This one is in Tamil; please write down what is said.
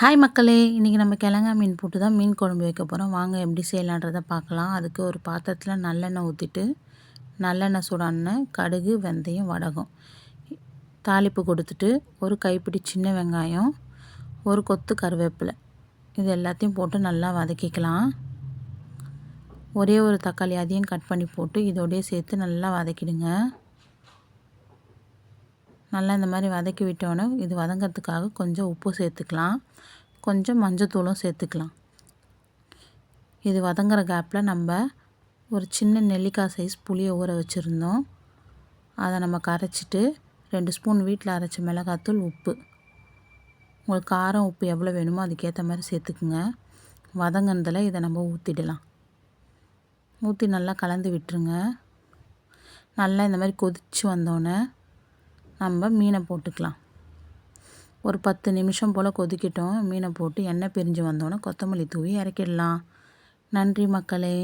ஹாய் மக்களே! இன்றைக்கி நம்ம கிழங்கா மீன் போட்டு தான் மீன் குழம்பு வைக்க போகிறோம். வாங்க எப்படி செய்யலான்றதை பார்க்கலாம். அதுக்கு ஒரு பாத்திரத்தில் நல்லெண்ணெய் ஊற்றிட்டு, நல்லெண்ணெய் சூடான கடுகு, வெந்தயம், வடகம் தாளிப்பு கொடுத்துட்டு, ஒரு கைப்பிடி சின்ன வெங்காயம், ஒரு கொத்து கருவேப்பிலை இது எல்லாத்தையும் போட்டு நல்லா வதக்கிக்கலாம். ஒரே ஒரு தக்காளி அதையும் கட் பண்ணி போட்டு இதோடய சேர்த்து நல்லா வதக்கிடுங்க. நல்லா இந்த மாதிரி வதக்கி விட்டோன்னே இது வதங்கிறதுக்காக கொஞ்சம் உப்பு சேர்த்துக்கலாம், கொஞ்சம் மஞ்சத்தூளும் சேர்த்துக்கலாம். இது வதங்குற கேப்பில் நம்ம ஒரு சின்ன நெல்லிக்காய் சைஸ் புளியை ஊற வச்சுருந்தோம். அதை நம்ம கரைச்சிட்டு 2 ஸ்பூன் வீட்டில் அரைச்ச மிளகாத்தூள், உப்பு, உங்களுக்கு காரம் உப்பு எவ்வளோ வேணுமோ அதுக்கேற்ற மாதிரி சேர்த்துக்குங்க. வதங்கினதில் இதை நம்ம ஊற்றிடலாம். ஊற்றி நல்லா கலந்து விட்டுருங்க. நல்லா இந்த மாதிரி கொதித்து வந்தோடனே நம்ம மீனை போட்டுக்கலாம். ஒரு 10 நிமிஷம் போல் கொதிக்கட்டும். மீனை போட்டு எண்ணெய் பிரிஞ்சு வந்தோடனே கொத்தமல்லி தூவி இறக்கிடலாம். நன்றி மக்களே.